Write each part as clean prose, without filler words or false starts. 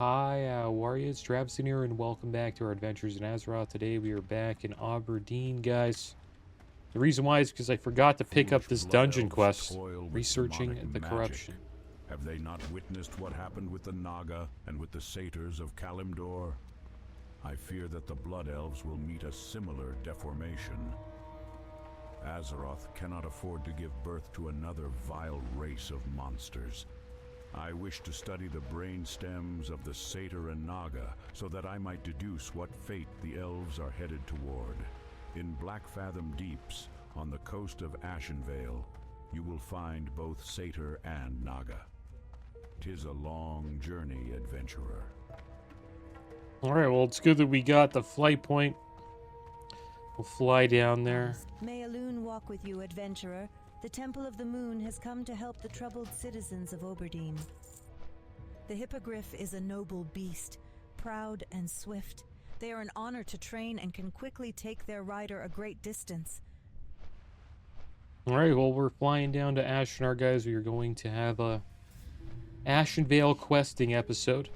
Hi, how are you? It's Travis in here, and welcome back to our adventures in Azeroth. Today we are back in Aberdeen, guys. The reason why is because I forgot to pick up Foolish this blood dungeon elves quest, toil with researching demonic the magic. corruption. Have they not witnessed what happened with the Naga and with the satyrs of Kalimdor? I fear that the blood elves will meet a similar deformation. Azeroth cannot afford to give birth to another vile race of monsters. I wish to study the brain stems of the satyr and Naga so that I might deduce what fate the elves are headed toward. In Blackfathom Deeps, on the coast of Ashenvale, you will find both satyr and Naga. 'Tis a long journey, adventurer. Alright, well, it's good that we got the flight point. We'll fly down there. May Elune walk with you, adventurer. The Temple of the Moon has come to help the troubled citizens of Aberdeen. The Hippogriff is a noble beast, proud and swift. They are an honor to train and can quickly take their rider a great distance. Alright, well, we're flying down to Ashenar, guys. We are going to have a Ashenvale questing episode.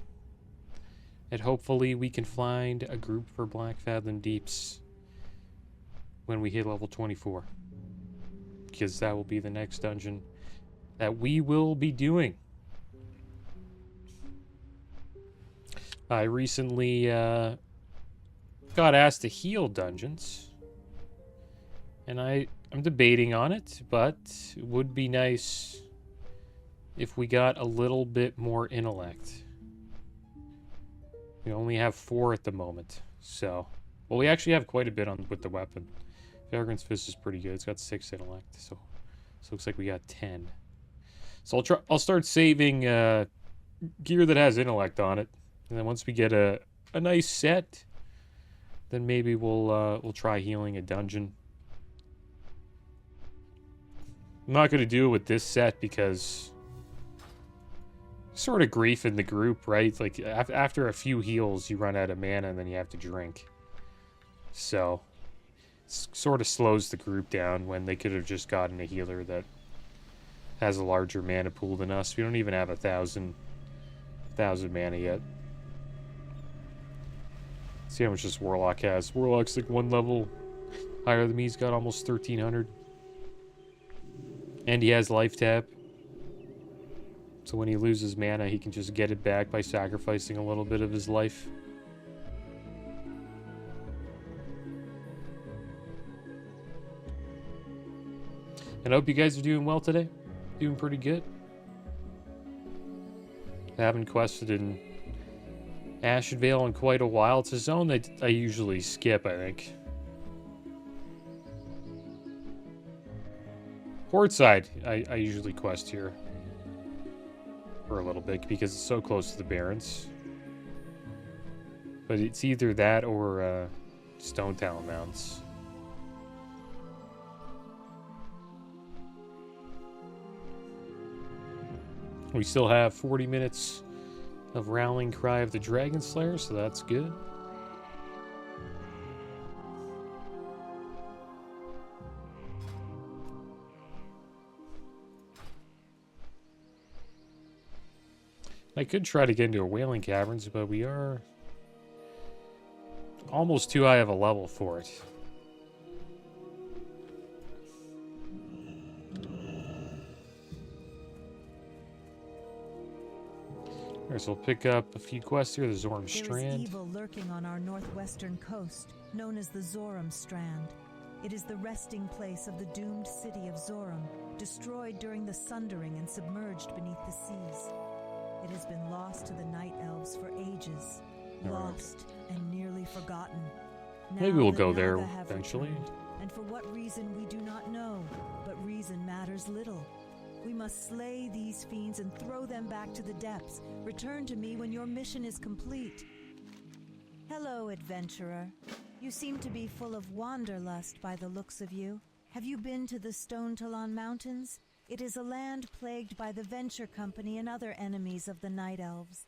And hopefully we can find a group for Blackfathom Deeps when we hit level 24. Because that will be the next dungeon that we will be doing. I recently got asked to heal dungeons. And I'm debating on it, but it would be nice if we got a little bit more intellect. We only have 4 at the moment, so... Well, we actually have quite a bit on with the weapon. Vagrant's Fist is pretty good. It's got 6 intellect, so looks like we got 10. So I'll start saving gear that has intellect on it, and then once we get a nice set, then maybe we'll try healing a dungeon. I'm not gonna do it with this set because sort of grief in the group, right? Like after a few heals, you run out of mana and then you have to drink. So sort of slows the group down when they could have just gotten a healer that has a larger mana pool than us. We don't even have 1,000 mana yet. See how much this Warlock has. Warlock's like 1 level higher than me. He's got almost 1,300. And he has life tap. So when he loses mana, he can just get it back by sacrificing a little bit of his life. And I hope you guys are doing well today. Doing pretty good. I haven't quested in Ashenvale in quite a while. It's a zone that I usually skip, I think. Portside, I usually quest here for a little bit because it's so close to the Barrens. But it's either that or Stone Talon Mountains. We still have 40 minutes of Rowling Cry of the Dragon Slayer, so that's good. I could try to get into a Wailing Caverns, but we are almost too high of a level for it. Alright, so we'll pick up a few quests here. The Zoram Strand. There is evil lurking on our northwestern coast, known as the Zoram Strand. It is the resting place of the doomed city of Zoram, destroyed during the Sundering and submerged beneath the seas. It has been lost to the Night Elves for ages, lost and nearly forgotten. Now maybe we'll the go there Naga have eventually. returned, and for what reason we do not know, but reason matters little. We must slay these fiends and throw them back to the depths. Return to me when your mission is complete. Hello, adventurer. You seem to be full of wanderlust by the looks of you. Have you been to the Stone Talon Mountains? It is a land plagued by the Venture Company and other enemies of the Night Elves.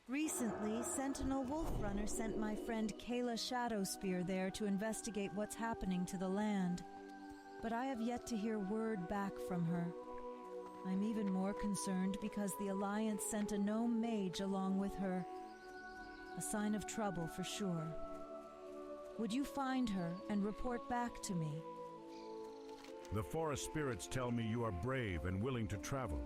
Recently, Sentinel Wolfrunner sent my friend Kayla Shadowspear there to investigate what's happening to the land. But I have yet to hear word back from her. I'm even more concerned because the Alliance sent a gnome mage along with her. A sign of trouble for sure. Would you find her and report back to me? The forest spirits tell me you are brave and willing to travel.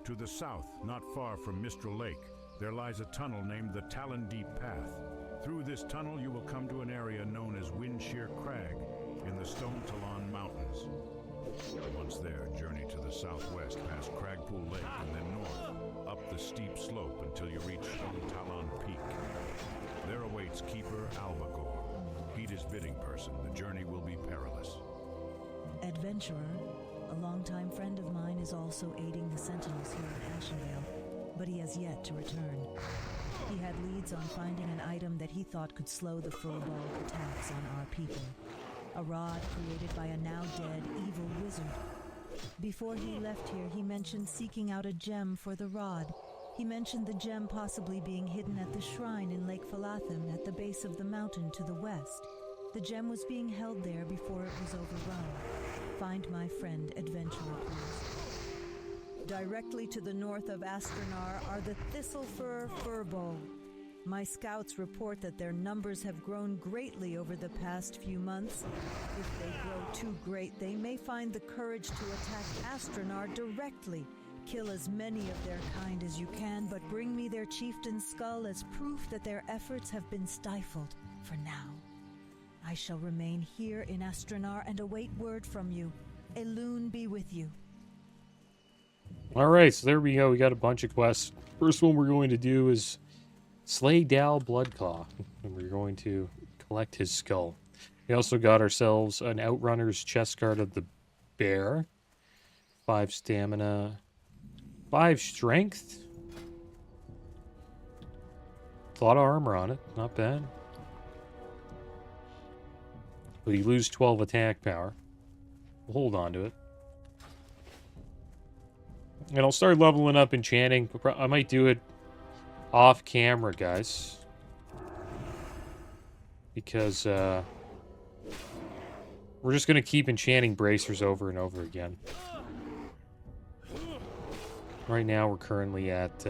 To the south, not far from Mistral Lake, there lies a tunnel named the Talon Deep Path. Through this tunnel you will come to an area known as Windshear Crag in the Stone Talon Mountains. Once there, journey to the southwest past Cragpool Lake and then north, up the steep slope until you reach Stone Talon Peak. There awaits Keeper Albacore. Heed his bidding person. The journey will be perilous. Adventurer, a longtime friend of mine, is also aiding the Sentinels here at Ashenvale, but he has yet to return. He had leads on finding an item that he thought could slow the Furbolg attacks on our people. A rod created by a now-dead evil wizard. Before he left here, he mentioned seeking out a gem for the rod. He mentioned the gem possibly being hidden at the shrine in Lake Falathim at the base of the mountain to the west. The gem was being held there before it was overrun. Find my friend, adventurer, please. Directly to the north of Astranar are the Thistlefur Furbolg. My scouts report that their numbers have grown greatly over the past few months. If they grow too great, they may find the courage to attack Astranar directly. Kill as many of their kind as you can, but bring me their chieftain's skull as proof that their efforts have been stifled for now. I shall remain here in Astranar and await word from you. Elune be with you. Alright, so there we go. We got a bunch of quests. First one we're going to do is slay Dal Bloodclaw, and we're going to collect his skull. We also got ourselves an Outrunner's chest guard of the bear. 5 stamina. 5 strength. A lot of armor on it. Not bad. But you lose 12 attack power. We'll hold on to it. And I'll start leveling up enchanting. I might do it off camera, guys. Because we're just going to keep enchanting bracers over and over again. Right now we're currently at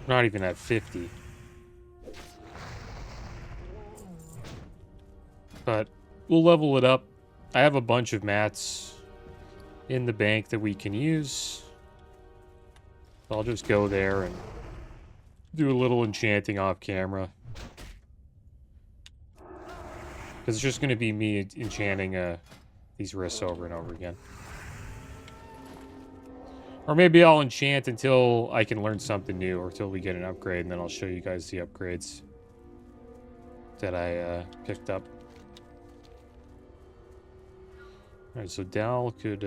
not even at 50. But we'll level it up. I have a bunch of mats in the bank that we can use. I'll just go there and do a little enchanting off camera. Because it's just going to be me enchanting these wrists over and over again. Or maybe I'll enchant until I can learn something new, or until we get an upgrade, and then I'll show you guys the upgrades that I picked up. Alright, so Dal could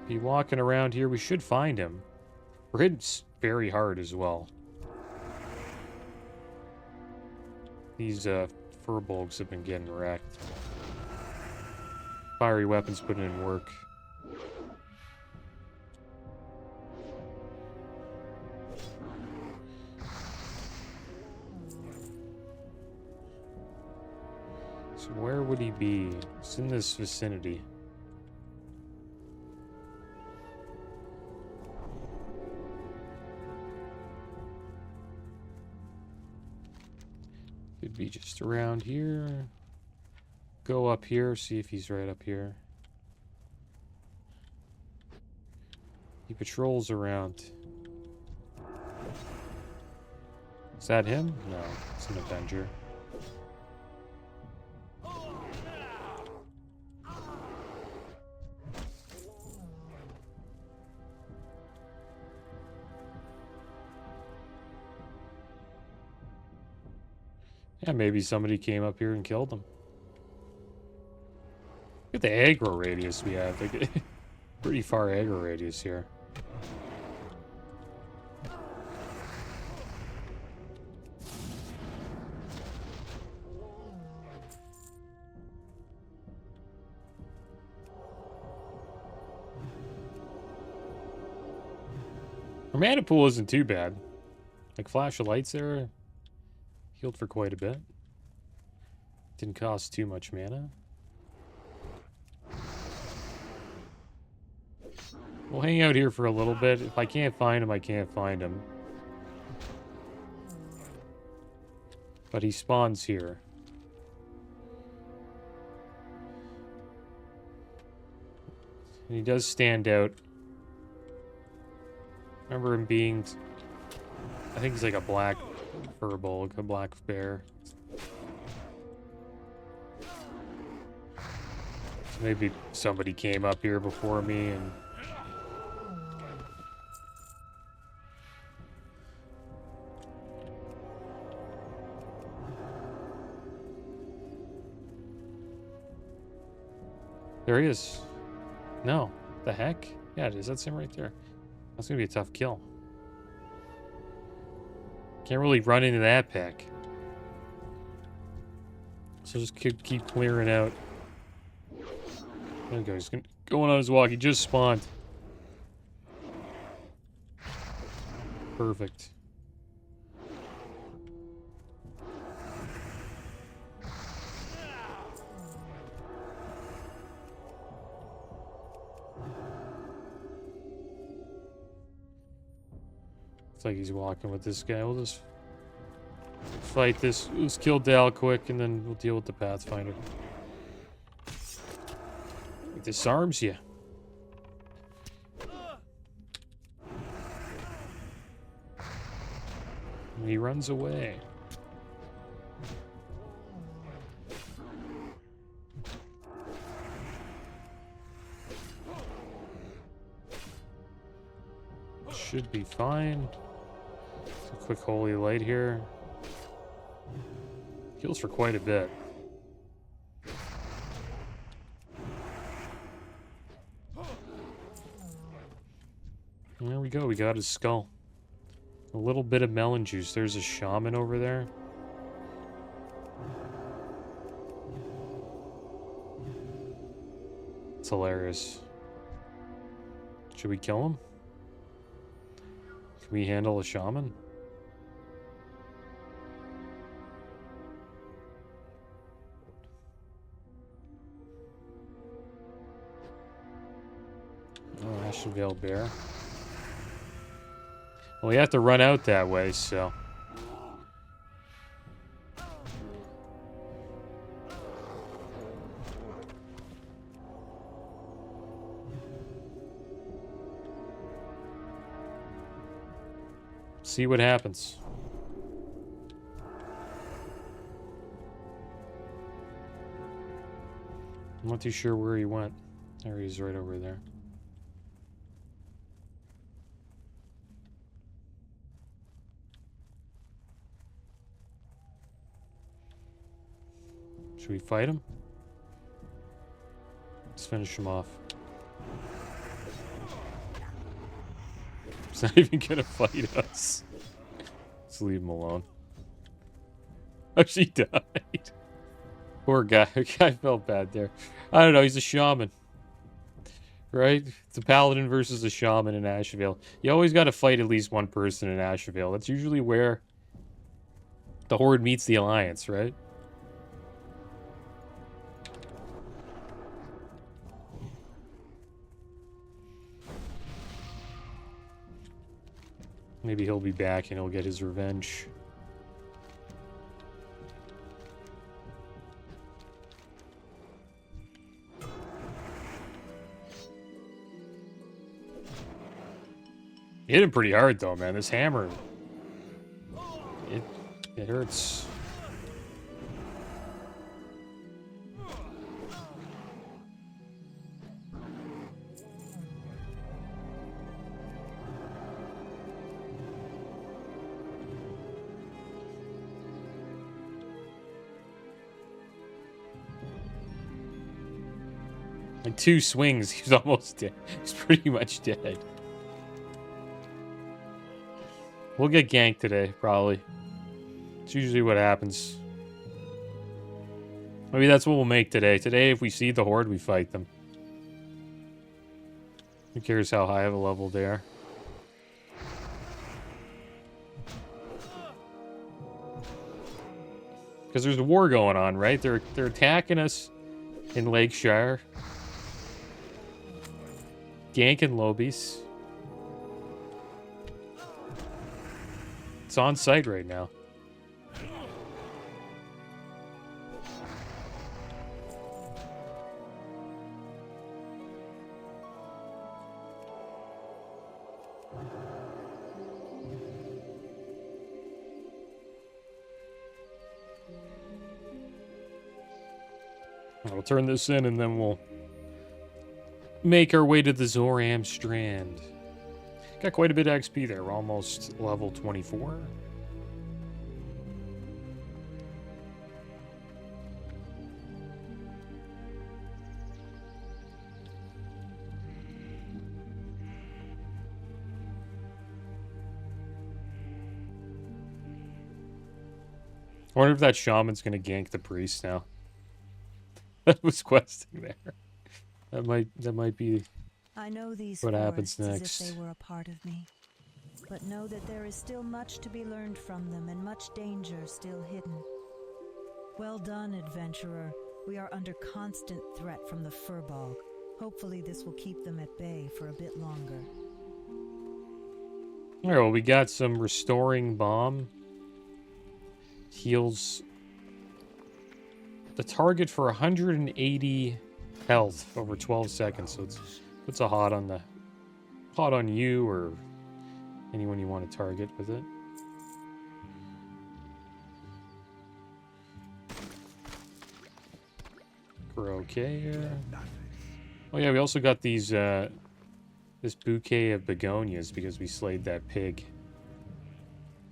be walking around here. We should find him. We're hitting very hard as well. These Furbolgs have been getting wrecked. Fiery weapons putting in work. So where would he be? It's in this vicinity. Could be just around here. Go up here, see if he's right up here. He patrols around. Is that him? No, it's an Avenger. Yeah, maybe somebody came up here and killed them. Look at the aggro radius we have. Like, pretty far aggro radius here. Our mana pool isn't too bad. Like, flash of lights there. Healed for quite a bit. Didn't cost too much mana. We'll hang out here for a little bit. If I can't find him, I can't find him. But he spawns here. And he does stand out. Remember him being... I think he's like a black furbolg, a black bear. So maybe somebody came up here before me and... There he is. No. The heck? Yeah, it is. That's him right there. That's gonna be a tough kill. Can't really run into that pack. So just keep clearing out. There he goes. He's going on his walk. He just spawned. Perfect. Looks like he's walking with this guy. We'll just fight this. Let's kill Dal quick, and then we'll deal with the Pathfinder. It disarms you. And he runs away. Should be fine. A quick holy light here. Heals for quite a bit. There we go. We got his skull. A little bit of melon juice. There's a shaman over there. It's hilarious. Should we kill him? Can we handle a shaman? Oh, Ashenvale Bear. Well, we have to run out that way, so... see what happens. I'm not too sure where he went. There he is, right over there. Should we fight him? Let's finish him off. He's not even gonna fight us. Let's leave him alone. Oh, she died. Poor guy. The guy felt bad there. I don't know. He's a shaman. Right? It's a paladin versus a shaman in Ashenvale. You always got to fight at least one person in Ashenvale. That's usually where the Horde meets the Alliance, right? Maybe he'll be back and he'll get his revenge. He hit him pretty hard though, man. This hammer, it hurts. In 2 swings, he's almost dead. He's pretty much dead. We'll get ganked today, probably. It's usually what happens. Maybe that's what we'll make today. Today, if we see the Horde, we fight them. Who cares how high of a level they are? Because there's a war going on, right? They're attacking us in Lakeshire. ganking lobies. It's on site right now. We'll turn this in and then we'll make our way to the Zoram Strand. Got quite a bit of XP there. We're almost level 24. I wonder if that shaman's gonna gank the priest now. That was questing there. That might be I know these what happens forests next. as if they were a part of me, but know that there is still much to be learned from them and much danger still hidden. Well done, adventurer. We are under constant threat from the Furbog. Hopefully this will keep them at bay for a bit longer. Alright, well, we got some restoring bomb. Heals the target for 180 health over 12 seconds. So it's a hot on you or anyone you want to target with it. We're okay here. Oh yeah, we also got these this bouquet of begonias because we slayed that pig.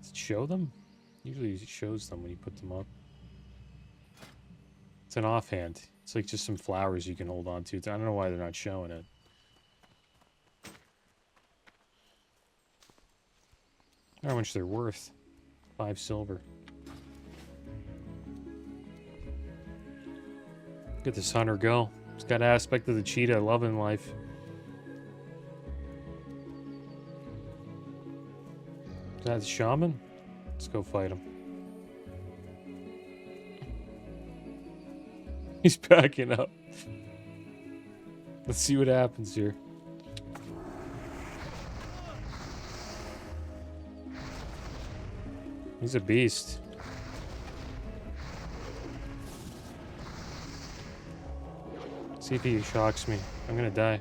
Does it show them? Usually it shows them when you put them up. It's an offhand. It's like just some flowers you can hold on to. I don't know why they're not showing it. I don't know how much they're worth. 5 silver. Look at this hunter go. He's got an aspect of the cheetah I love in life. Is that the shaman? Let's go fight him. He's backing up. Let's see what happens here. He's a beast. See if he shocks me. I'm gonna die.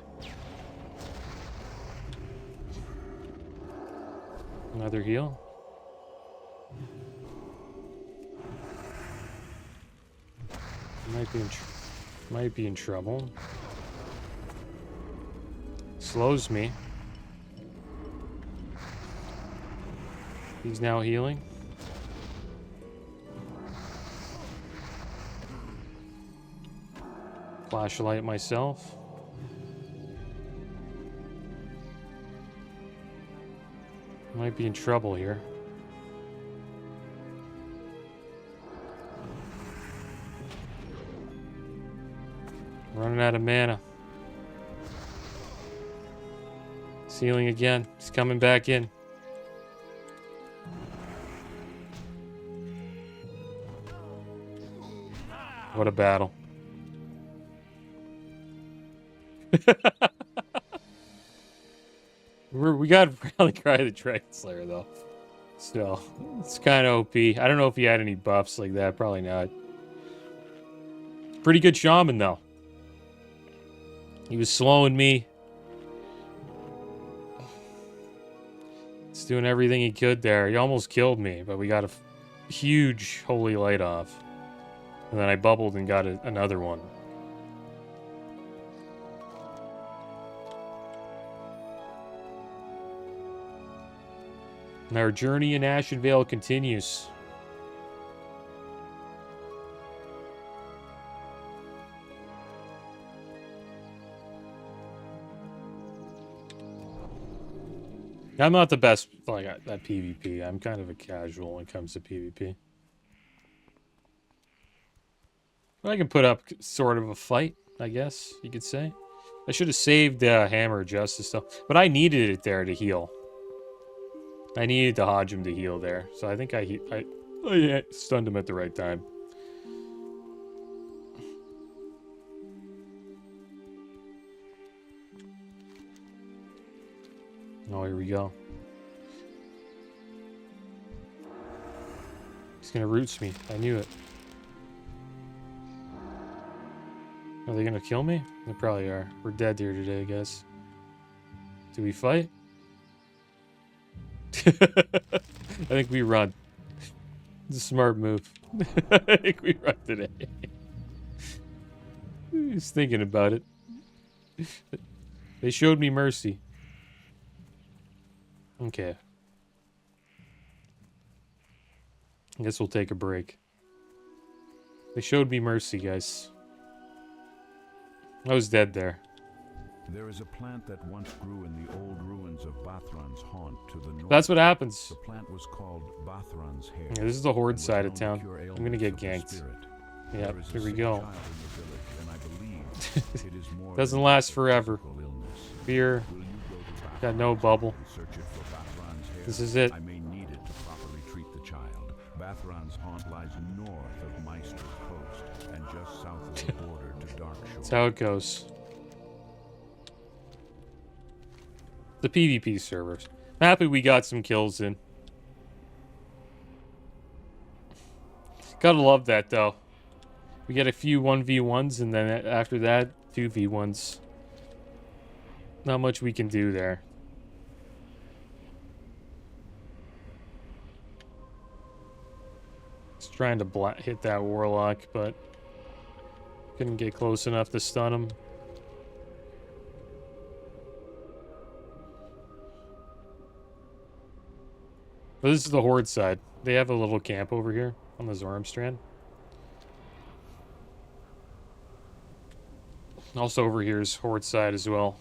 Another heal. Might be in trouble. Slows me. He's now healing. Flashlight myself. Might be in trouble here. Running out of mana. Healing again. He's coming back in. What a battle. We got Rally Cry the Dragon Slayer though. Still, it's kind of OP. I don't know if he had any buffs like that. Probably not. Pretty good shaman though. He was slowing me. He's doing everything he could there. He almost killed me, but we got a huge holy light off. And then I bubbled and got another one. And our journey in Ashenvale continues. I'm not the best like at PvP. I'm kind of a casual when it comes to PvP. But I can put up sort of a fight, I guess you could say. I should have saved Hammer of Justice though, but I needed it there to heal. I needed the Hodgem to heal there, so I think I stunned him at the right time. Oh, here we go. He's gonna roots me. I knew it. Are they gonna kill me? They probably are. We're dead here today, guys. Do we fight? I think we run. It's a smart move. I think we run today. He's thinking about it. They showed me mercy. Okay. I guess we'll take a break. They showed me mercy, guys. I was dead there. There is a plant that once grew in the old ruins of Bathran's haunt to the north. That's what happens. The plant was called Bathran's hair. Yeah, this is the horde side of town. I'm gonna get ganked. Yep, here we go. Doesn't last forever. Fear. Got no bubble. This is it. I may need it to properly treat the child. Bathran's haunt lies north of Meister's Post and just south of the border to Darkshore. That's how it goes. The PvP servers. I'm happy we got some kills in. Gotta love that, though. We get a few 1v1s, and then after that, 2v1s. Not much we can do there. Just trying to hit that warlock, but couldn't get close enough to stun him. But this is the horde side. They have a little camp over here on the Zormstrand. Also over here is horde side as well.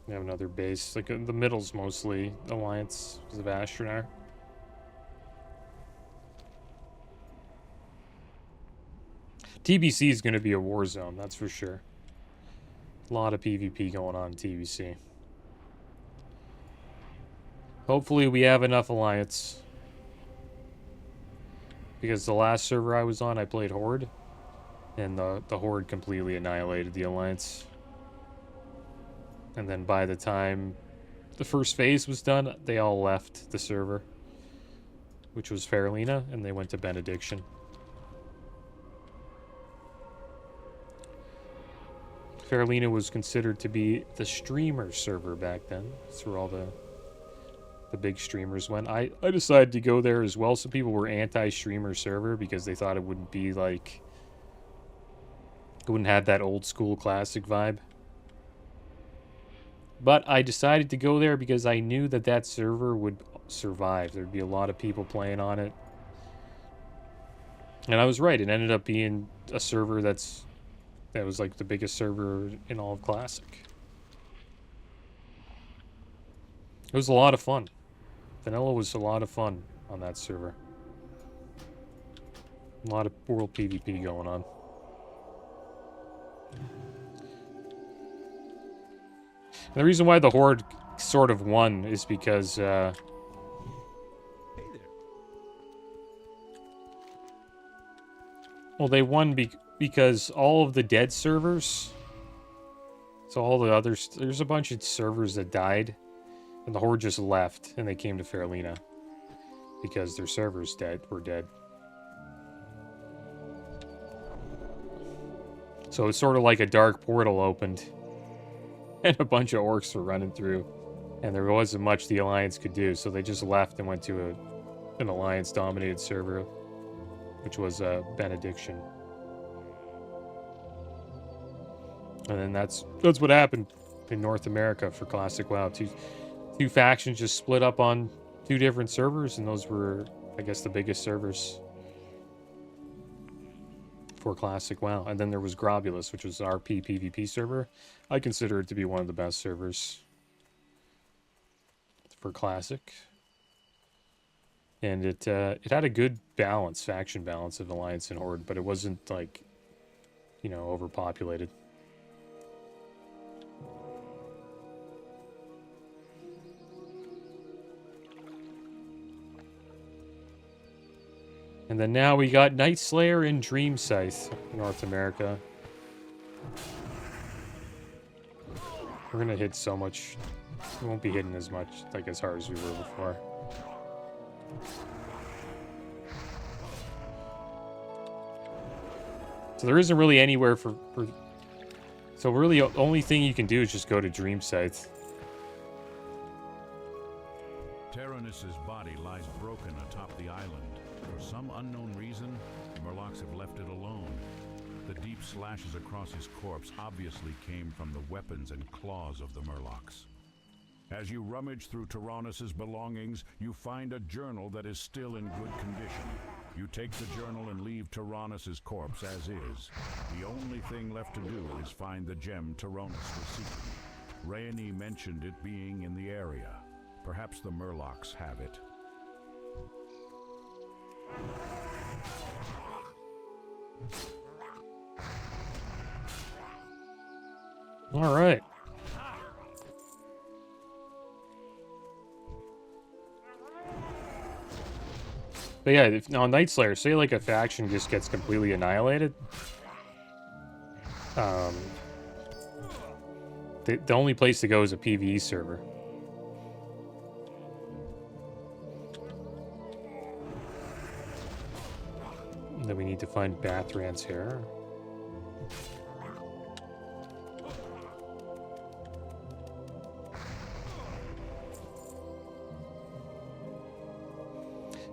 They have another base. Like the middle's mostly Alliance because of Astronar. TBC is going to be a war zone, that's for sure. A lot of PvP going on in TBC. Hopefully we have enough Alliance. Because the last server I was on, I played Horde. And the Horde completely annihilated the Alliance. And then by the time the first phase was done, they all left the server. Which was Faralina, and they went to Benediction. Faralina was considered to be the streamer server back then. That's where all the big streamers went. I decided to go there as well. Some people were anti-streamer server because they thought it wouldn't be like... It wouldn't have that old school classic vibe. But I decided to go there because I knew that that server would survive. There'd be a lot of people playing on it. And I was right. It ended up being a server that was like the biggest server in all of Classic. It was a lot of fun. Vanilla was a lot of fun on that server. A lot of world PvP going on. And the reason why the Horde sort of won is because Hey there. well, they won because all of the dead servers, so all the others, there's a bunch of servers that died, and the Horde just left, and they came to Faralina because their servers were dead. So it's sort of like a dark portal opened, and a bunch of orcs were running through, and there wasn't much the Alliance could do, so they just left and went to an Alliance-dominated server, which was Benediction. And then that's what happened in North America for Classic WoW. Two factions just split up on two different servers, and those were, I guess, the biggest servers for Classic WoW. And then there was Grobulus, which was our PvP server. I consider it to be one of the best servers for Classic. And it had a good balance, faction balance of Alliance and Horde, but it wasn't like, you know, overpopulated. And then now we got Nightslayer and Dream Scythe in North America. We're gonna hit so much We won't be hitting as much, like as hard as we were before. So there isn't really anywhere for so really the only thing you can do is just go to Dream Sites. Taranis's body lies broken atop the island. For some unknown reason, the Murlocs have left it alone. The deep slashes across his corpse obviously came from the weapons and claws of the Murlocs. As you rummage through Taranis's belongings, you find a journal that is still in good condition. You take the journal and leave Taranis's corpse as is. The only thing left to do is find the gem Taranis was seeking. Rayani mentioned it being in the area. Perhaps the Murlocs have it. All right. But yeah, if, now Nightslayer, say like a faction just gets completely annihilated. The only place to go is a PvE server. Then we need to find Bathrant's hair.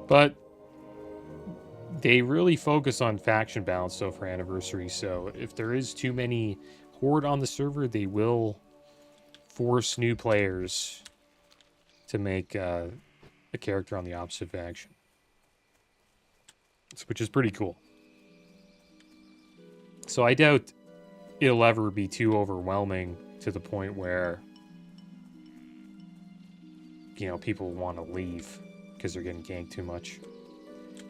But they really focus on faction balance though for Anniversary, so if there is too many Horde on the server, they will force new players to make a character on the opposite faction. Which is pretty cool. So I doubt it'll ever be too overwhelming to the point where, you know, people want to leave because they're getting ganked too much.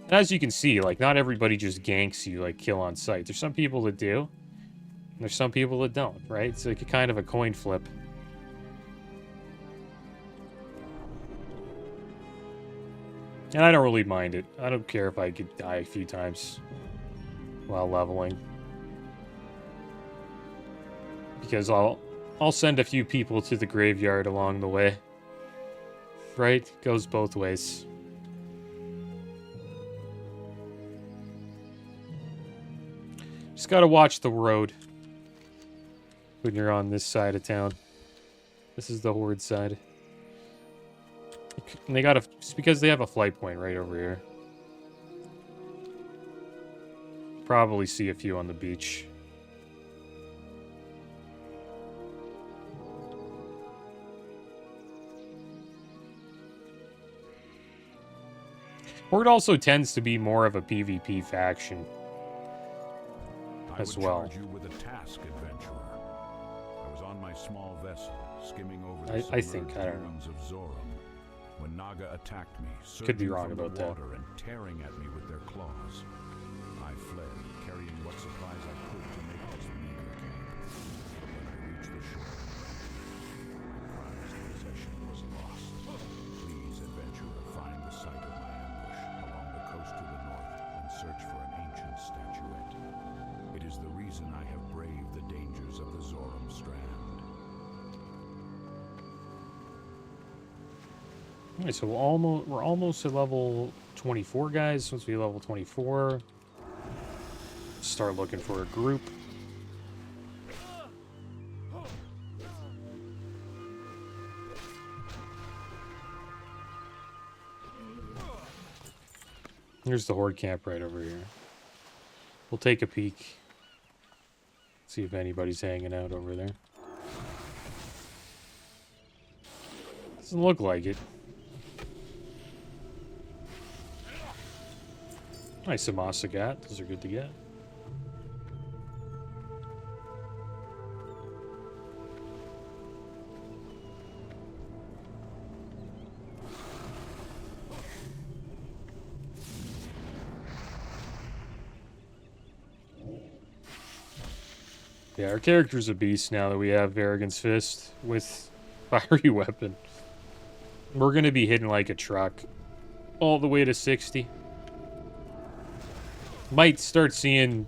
And as you can see, like, not everybody just ganks you, like, kill on sight. There's some people that do, and there's some people that don't, right? It's like a kind of a coin flip. And I don't really mind it. I don't care if I could die a few times while leveling. Because I'll send a few people to the graveyard along the way. Right? Goes both ways. Just gotta watch the road when you're on this side of town. This is the Horde side. And they got it's because they have a flight point right over here. Probably see a few on the beach. Horde also tends to be more of a PvP faction as well. I would charge you with a task, adventurer. I was on my small vessel, skimming over the ruins of Zoram, when Naga attacked me, could be surging wrong from about the that. water and tearing at me with their claws. I fled, carrying what supplies I could to make this meager camp. But when I reached the shore, my prized possession was lost. Please, adventurer, find the site of my ambush along the coast to the north and search for an ancient statuette. It is the reason I have braved the dangers of the Zoram Strand. Alright, so we're almost at level 24, guys. Once we level 24, start looking for a group. Here's the Horde camp right over here. We'll take a peek. See if anybody's hanging out over there. Doesn't look like it. Nice Amasagat. Those are good to get. Yeah, our character's a beast now that we have Varrigan's Fist with fiery weapon. We're going to be hitting like a truck all the way to 60. Might start seeing,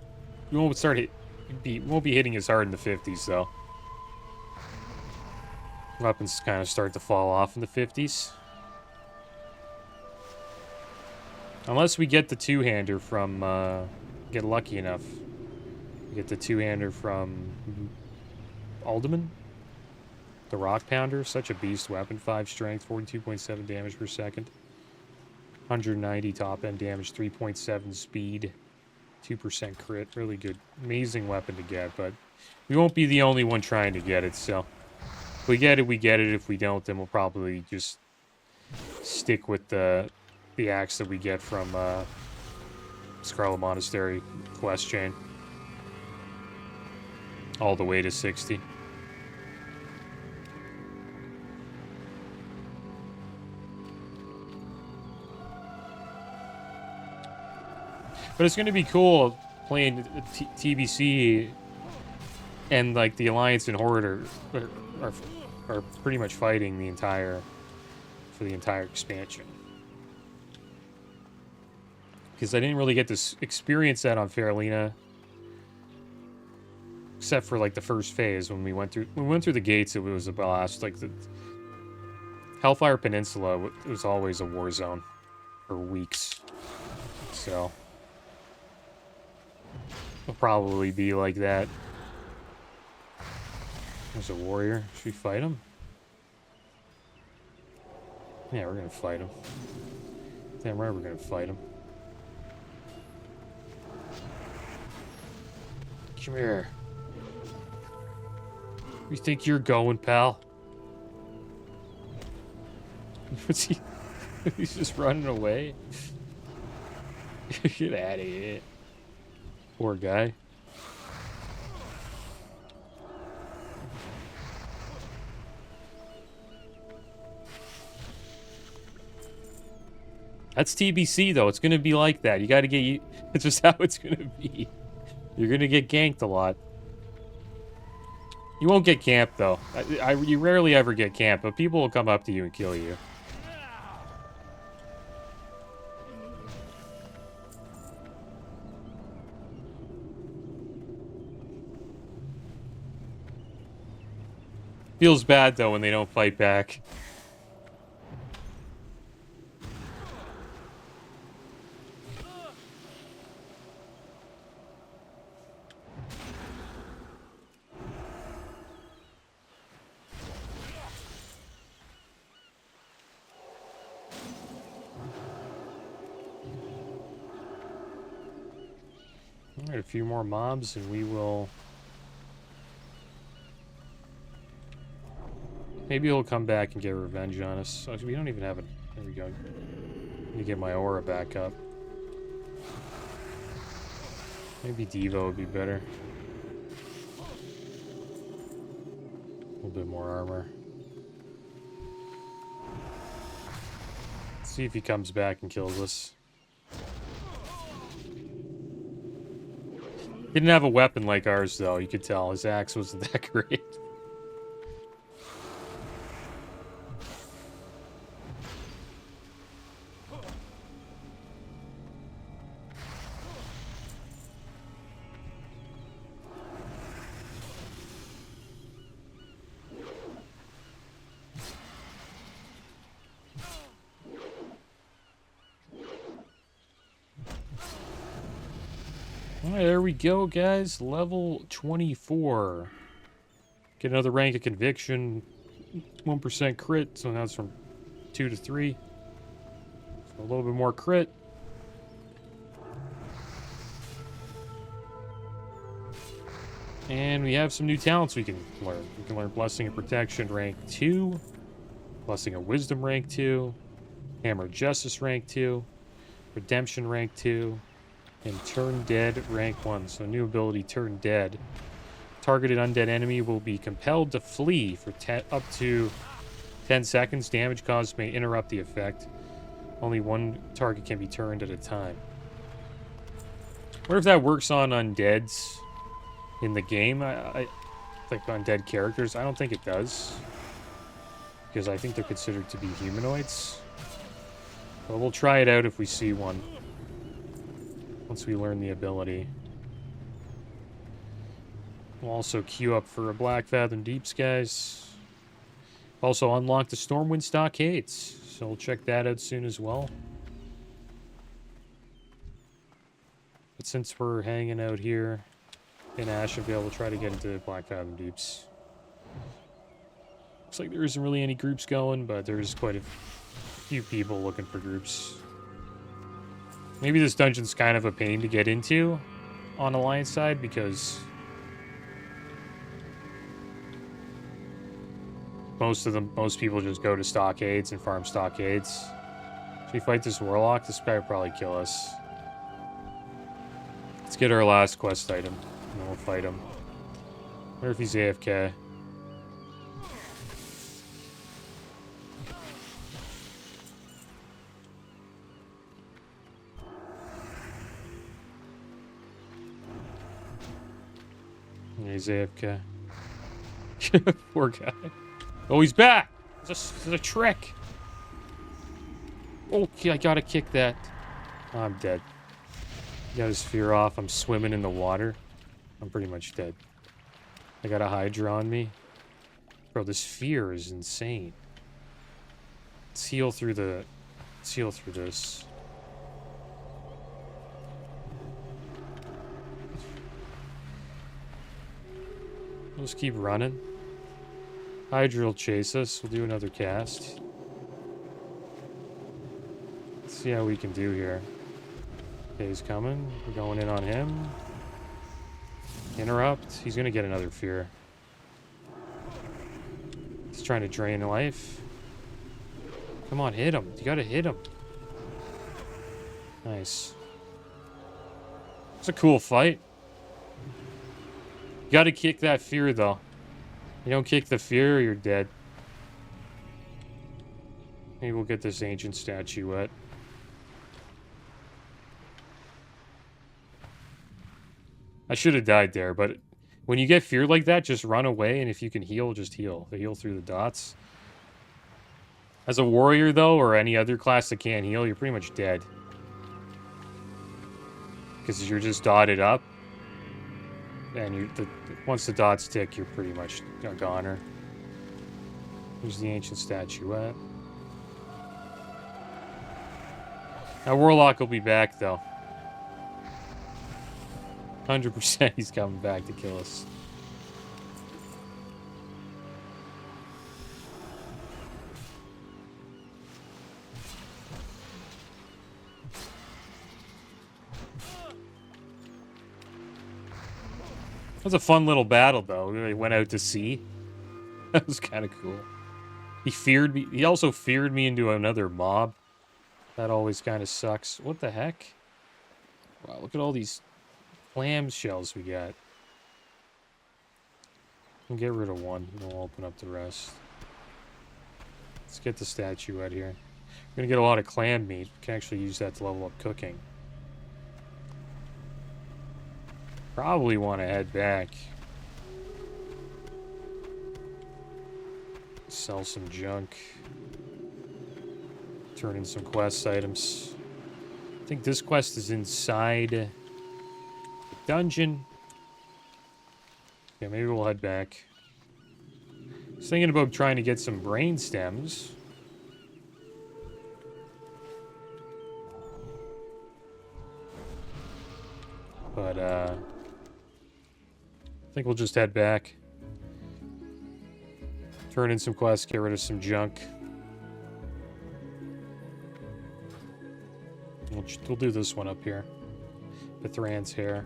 we won't be hitting as hard in the 50s though. Weapons kind of start to fall off in the 50s. Unless we get the two-hander from, get lucky enough. Get the two-hander from Alderman. The Rock Pounder, such a beast weapon. 5 strength, 42.7 damage per second. 190 top-end damage, 3.7 speed. 2% crit, really good. Amazing weapon to get, but we won't be the only one trying to get it, so... If we get it, we get it. If we don't, then we'll probably just stick with the axe that we get from Scarlet Monastery quest chain. All the way to 60. But it's going to be cool playing TBC and like the Alliance and Horde are pretty much fighting for the entire expansion. Because I didn't really get to experience that on Faralina, except for like the first phase when we went through the gates. It was a blast. Like the Hellfire Peninsula was always a war zone for weeks. So it'll probably be like that. There's a warrior. Should we fight him? Yeah, we're gonna fight him. Damn right we're gonna fight him. Come here. You think you're going, pal? What's he? He's just running away. Get out of here. Poor guy. That's TBC, though. It's going to be like that. You got to get... It's just how it's going to be. You're going to get ganked a lot. You won't get camped, though. You rarely ever get camped, but people will come up to you and kill you. Feels bad, though, when they don't fight back. Alright, a few more mobs and we will... Maybe he'll come back and get revenge on us. So we don't even have it. There we go. Let me get my aura back up. Maybe Devo would be better. A little bit more armor. Let's see if he comes back and kills us. Didn't have a weapon like ours, though. You could tell his axe wasn't that great. Alright, there we go, guys. Level 24. Get another rank of conviction. 1% crit, so now it's from 2 to 3. So a little bit more crit. And we have some new talents we can learn. We can learn Blessing of Protection rank 2. Blessing of Wisdom rank 2. Hammer of Justice rank 2. Redemption rank 2. And Turn Dead rank 1. So new ability, Turn Dead. Targeted undead enemy will be compelled to flee for up to 10 seconds. Damage caused may interrupt the effect. Only one target can be turned at a time. Wonder if that works on undeads in the game. I like undead characters. I don't think it does. Because I think they're considered to be humanoids. But we'll try it out if we see one. Once we learn the ability. We'll also queue up for a Black Fathom Deeps, guys. Also unlocked the Stormwind Stockades, so we'll check that out soon as well. But since we're hanging out here in Ashenvale, we'll try to get into Black Fathom Deeps. Looks like there isn't really any groups going, but there's quite a few people looking for groups. Maybe this dungeon's kind of a pain to get into on Alliance side because most people just go to Stockades and farm Stockades. If we fight this Warlock, this guy will probably kill us. Let's get our last quest item, and then we'll fight him. I wonder if he's AFK. Yeah, he's AFK. Poor guy. Oh, he's back! It's a trick! Okay, I gotta kick that. Oh, I'm dead. Got his fear off. I'm swimming in the water. I'm pretty much dead. I got a Hydra on me. Bro, this fear is insane. Let's heal through the... Let's heal through this. We'll just keep running. Hydra will chase us. We'll do another cast. Let's see how we can do here. Okay, he's coming. We're going in on him. Interrupt. He's gonna get another fear. He's trying to drain life. Come on, hit him. You gotta hit him. Nice. It's a cool fight. You gotta kick that fear, though. You don't kick the fear, you're dead. Maybe we'll get this ancient statuette. I should have died there, but when you get feared like that, just run away, and if you can heal, just heal. They heal through the dots. As a warrior, though, or any other class that can't heal, you're pretty much dead. Because you're just dotted up. And once the dots tick, you're pretty much a goner. Here's the ancient statuette. Now, Warlock will be back, though. 100% he's coming back to kill us. That was a fun little battle, though. We went out to sea. That was kind of cool. He feared me. He also feared me into another mob. That always kind of sucks. What the heck? Wow, look at all these clam shells we got. We'll get rid of one. We'll open up the rest. Let's get the statue out here. We're going to get a lot of clam meat. We can actually use that to level up cooking. Probably want to head back. Sell some junk. Turn in some quest items. I think this quest is inside the dungeon. Yeah, maybe we'll head back. I was thinking about trying to get some brain stems. But, I think we'll just head back. Turn in some quests, get rid of some junk. We'll do this one up here. Bithran's hair.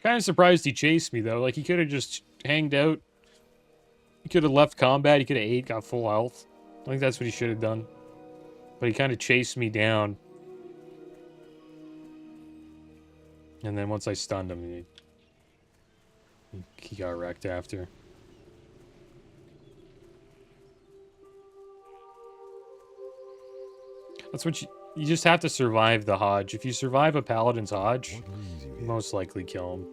Kind of surprised he chased me, though. Like, he could have just hanged out. He could have left combat. He could have ate, got full health. I think that's what he should have done. But he kind of chased me down. And then once I stunned him, he got wrecked after. That's what you just have to survive the Hodge. If you survive a Paladin's Hodge, you most likely kill him.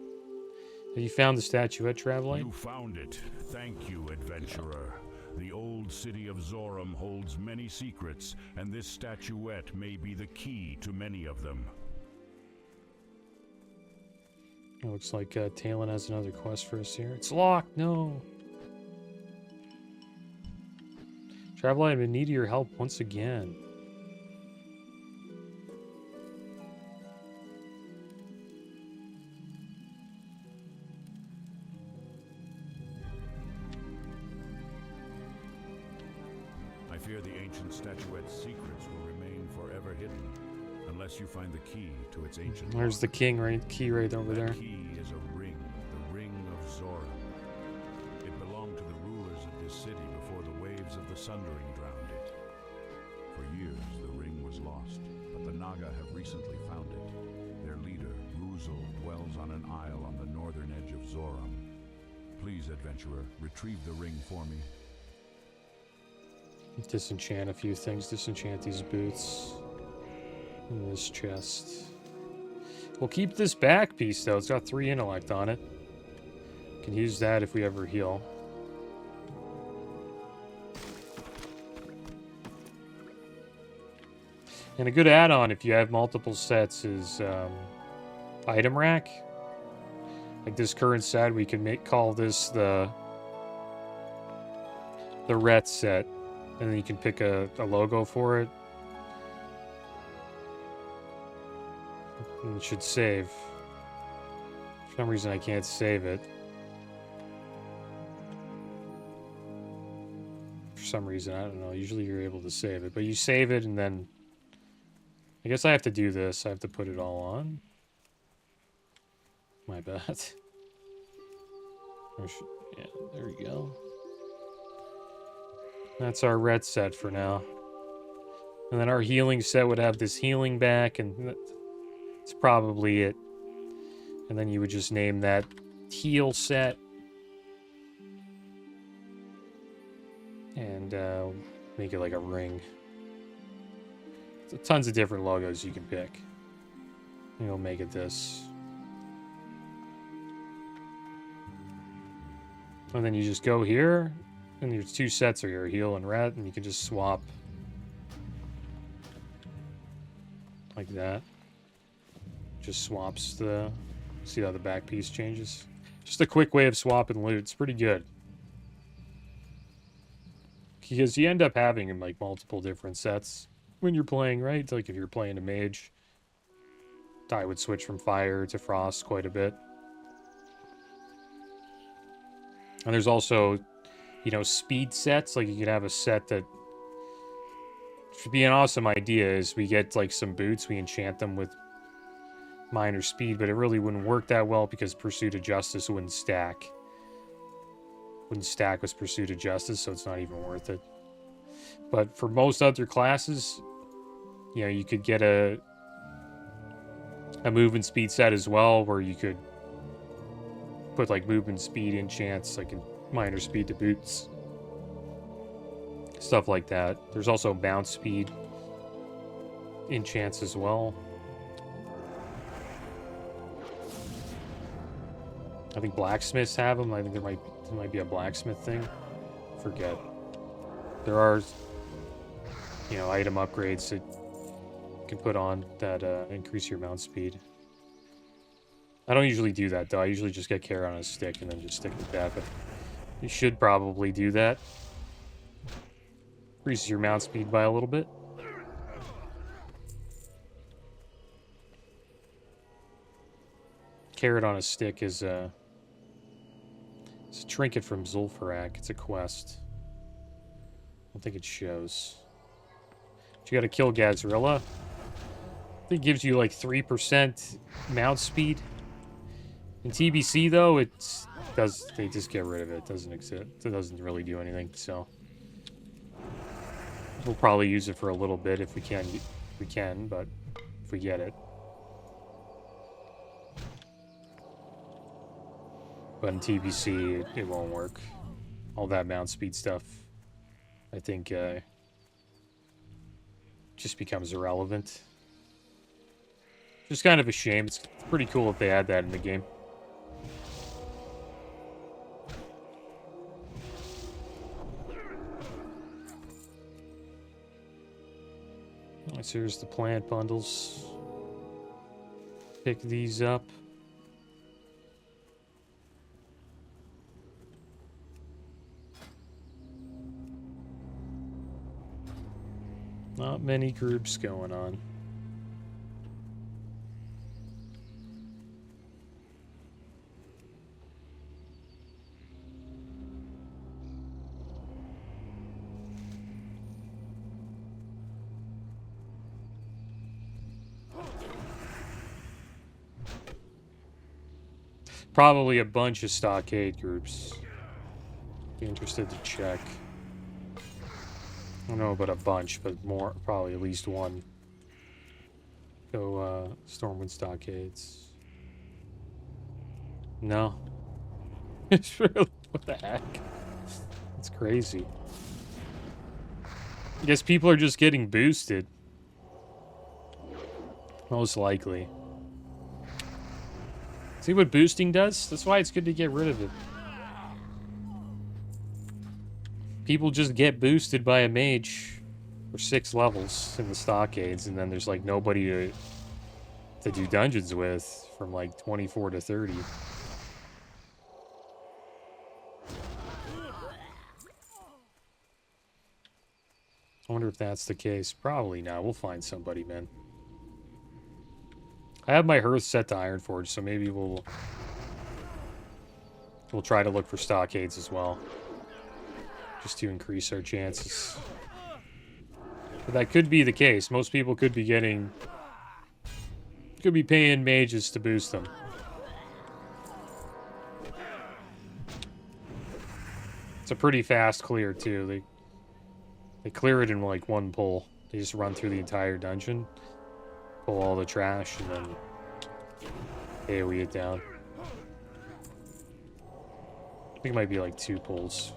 Have you found the statuette, Travelite? You found it. Thank you, adventurer. The old city of Zoram holds many secrets, and this statuette may be the key to many of them. It looks like Talon has another quest for us here. It's locked, no. Travelite, I'm in need of your help once again. I fear the ancient statuette's secrets will remain forever hidden, unless you find the key to its ancient There's the lock. key right over there. The key is a ring, the ring of Zoram. It belonged to the rulers of this city before the waves of the Sundering drowned it. For years, the ring was lost, but the Naga have recently found it. Their leader, Ruzul, dwells on an isle on the northern edge of Zoram. Please, adventurer, retrieve the ring for me. Disenchant a few things. Disenchant these boots. And this chest. We'll keep this back piece, though. It's got 3 intellect on it. Can use that if we ever heal. And a good add-on if you have multiple sets is Itemrack. Like this current set, we can call this the ret set. And then you can pick a logo for it. And it should save. For some reason I can't save it. For some reason, I don't know. Usually you're able to save it. But you save it and then... I guess I have to do this. I have to put it all on. My bad. Yeah, there we go. That's our red set for now. And then our healing set would have this healing back, and that's probably it. And then you would just name that heal set. And make it like a ring. So tons of different logos you can pick. And you'll make it this. And then you just go here. And your 2 sets are your heal and ret, and you can just swap like that. Just swaps the... See how the back piece changes? Just a quick way of swapping loot. It's pretty good. Because you end up having like multiple different sets when you're playing, right? It's like if you're playing a mage, I would switch from fire to frost quite a bit. And there's also... You know, speed sets. Like, you could have a set that should be an awesome idea is we get, like, some boots. We enchant them with minor speed. But it really wouldn't work that well because Pursuit of Justice wouldn't stack. Wouldn't stack with Pursuit of Justice, so it's not even worth it. But for most other classes, you know, you could get a movement speed set as well where you could put, like, movement speed enchants, like, minor speed to boots. Stuff like that. There's also bounce speed enchants as well. I think blacksmiths have them. I think there might be a blacksmith thing. Forget. There are, you know, item upgrades that you can put on that increase your mount speed. I don't usually do that though. I usually just get carrot on a stick and then just stick with that. But you should probably do that. Increases your mount speed by a little bit. Carrot on a stick is it's a trinket from Zul'Farrak. It's a quest. I don't think it shows. But you gotta kill Gazrilla. I think it gives you like 3% mount speed. In TBC though, they just get rid of it. It doesn't exist. It doesn't really do anything, so we'll probably use it for a little bit if we can, but if we get it. But in TBC, it won't work. All that mount speed stuff, I think, just becomes irrelevant. Just kind of a shame. It's pretty cool if they add that in the game. Alright, so here's the plant bundles. Pick these up. Not many groups going on. Probably a bunch of stockade groups. Be interested to check. I don't know about a bunch, but more, probably at least one. Go, Stormwind stockades. No. It's really, what the heck? It's crazy. I guess people are just getting boosted. Most likely. See what boosting does? That's why it's good to get rid of it. People just get boosted by a mage for 6 levels in the stockades, and then there's like nobody to do dungeons with from like 24 to 30. I wonder if that's the case. Probably not. We'll find somebody, man. I have my hearth set to Ironforge, so maybe we'll try to look for stockades as well, just to increase our chances. But that could be the case. Most people could be paying mages to boost them. It's a pretty fast clear too. They clear it in like one pull. They just run through the entire dungeon, pull all the trash, and then AoE it down. I think it might be like 2 pulls.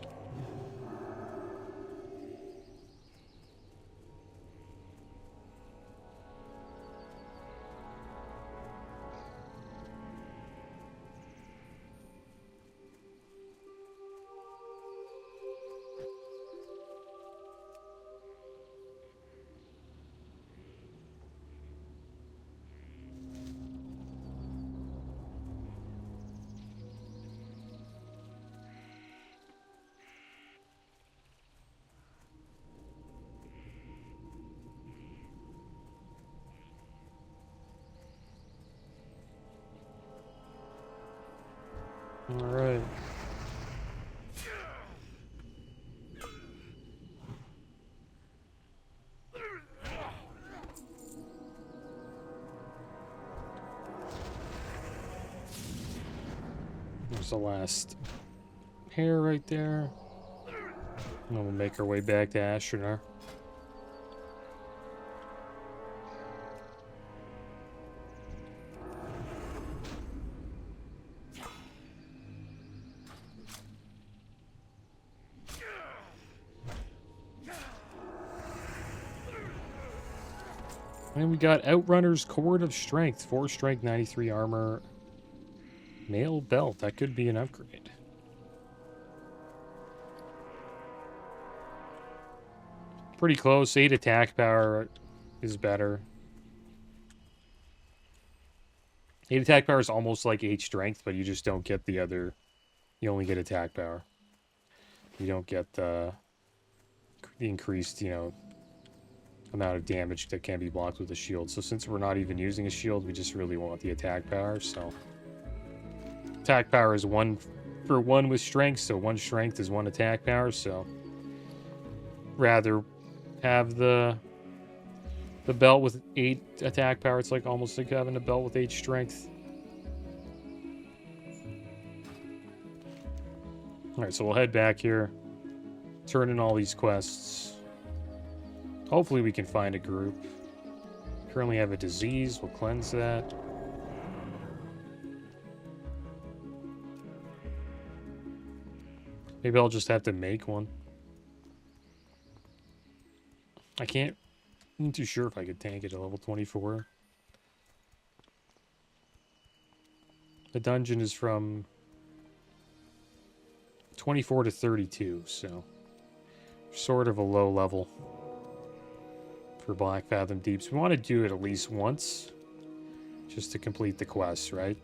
Alright. There's the last pair right there. And then we'll make our way back to Astronar. And we got Outrunner's Cord of Strength, 4 strength, 93 armor, mail belt. That could be an upgrade. Pretty close. 8 attack power is better. 8 attack power is almost like 8 strength, but you just don't get the other. You only get attack power. You don't get the increased, you know, amount of damage that can be blocked with a shield. So since we're not even using a shield, we just really want the attack power. So attack power is 1 for 1 with strength, so 1 strength is 1 attack power. So rather have the belt with 8 attack power. It's like almost like having a belt with 8 strength. All right, so we'll head back here, turn in all these quests. Hopefully we can find a group. Currently have a disease. We'll cleanse that. Maybe I'll just have to make one. I'm not too sure if I could tank it at level 24. The dungeon is from 24 to 32, so sort of a low level for Black Fathom Deeps. We want to do it at least once just to complete the quest, right?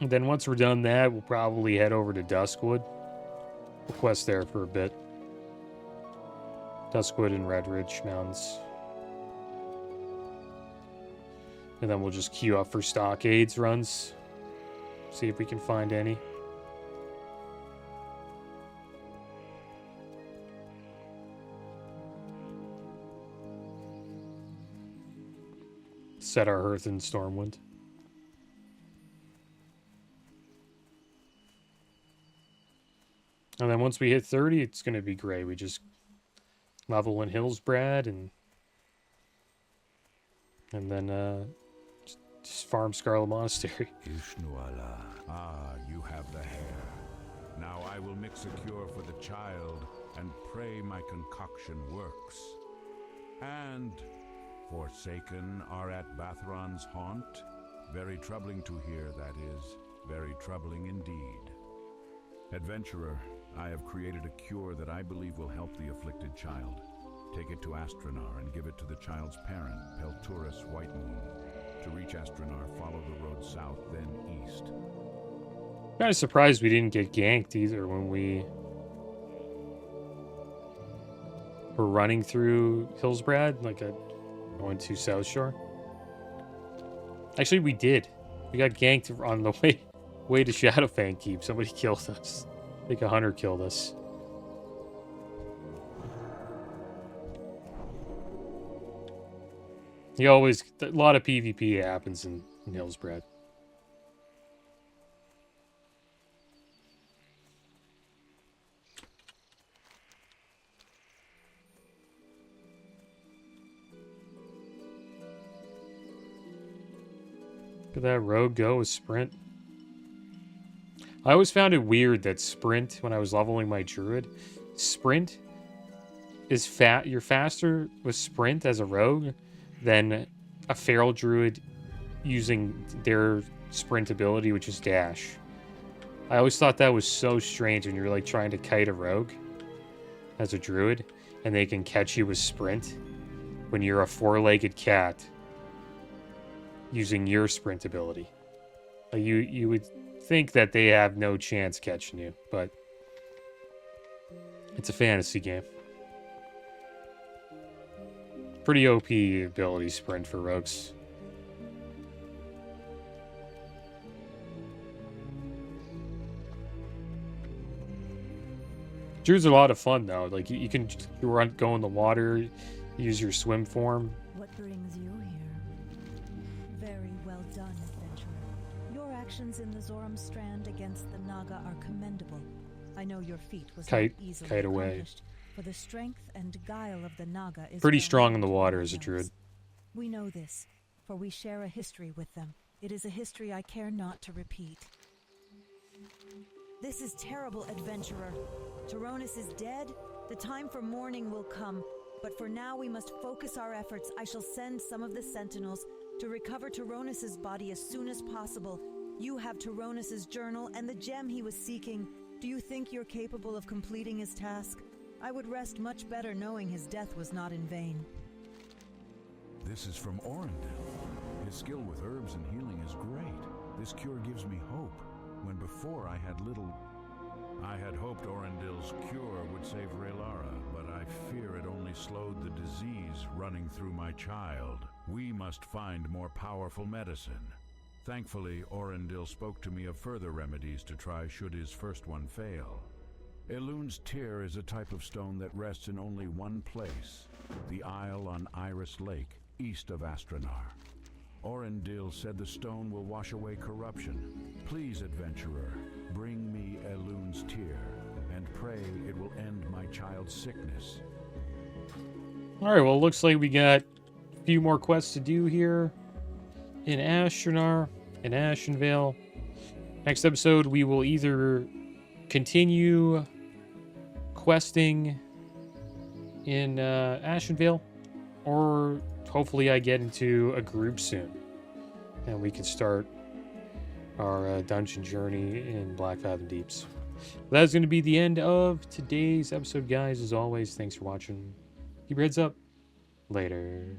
And then once we're done that, we'll probably head over to Duskwood. We'll quest there for a bit. Duskwood and Red Ridge Mountains. And then we'll just queue up for stockades runs. See if we can find any. Set our Hearth in Stormwind. And then once we hit 30, it's going to be great. We just level in Hillsbrad and then just farm Scarlet Monastery. Ishnuala. Ah, you have the hair. Now I will mix a cure for the child and pray my concoction works. And Forsaken are at Bathron's haunt. Very troubling to hear, that is. Very troubling indeed. Adventurer, I have created a cure that I believe will help the afflicted child. Take it to Astranar and give it to the child's parent, Pelturus Whitemoon. To reach Astranar, follow the road south, then east. Kind of surprised we didn't get ganked either when we were running through Hillsbrad, like going to South Shore. Actually, we did. We got ganked on the way to Shadowfang Keep. Somebody killed us. I think a hunter killed us. A lot of PvP happens in Hillsbrad. Look at that rogue go with sprint. I always found it weird that sprint, when I was leveling my druid, sprint is you're faster with sprint as a rogue than a feral druid using their sprint ability, which is dash. I always thought that was so strange when you're like trying to kite a rogue as a druid and they can catch you with sprint when you're a four-legged cat using your sprint ability. You would think that they have no chance catching you, but it's a fantasy game. Pretty OP ability sprint for rogues. Druids are a lot of fun though. Like you can go in the water, use your swim form. What brings you here? Very well done, adventurer. Your actions in the Zoram Strand against the Naga are commendable. I know your feat was not easily kite away. accomplished, for the strength and guile of the Naga is Pretty well strong in the known to water all as a elves. druid. We know this, for we share a history with them. It is a history I care not to repeat. This is terrible, adventurer. Tyronis is dead. The time for mourning will come, but for now we must focus our efforts. I shall send some of the sentinels to recover Tyronis's body as soon as possible. You have Tyronis's journal and the gem he was seeking. Do you think you're capable of completing his task? I would rest much better knowing his death was not in vain. This is from Orendil. His skill with herbs and healing is great. This cure gives me hope, when before I had little. I had hoped Orendil's cure would save Raylara, but I fear it only slowed the disease running through my child. We must find more powerful medicine. Thankfully, Orendil spoke to me of further remedies to try should his first one fail. Elun's Tear is a type of stone that rests in only one place, the isle on Iris Lake, east of Astranar. Orendil said the stone will wash away corruption. Please, adventurer, bring me Elun's Tear, and pray it will end my child's sickness. Alright, well, it looks like we got few more quests to do here in Ashranar, in Ashenvale. Next episode, we will either continue questing in Ashenvale, or hopefully I get into a group soon, and we can start our dungeon journey in Black Fathom Deeps. That's going to be the end of today's episode, guys. As always, thanks for watching. Keep your heads up. Later.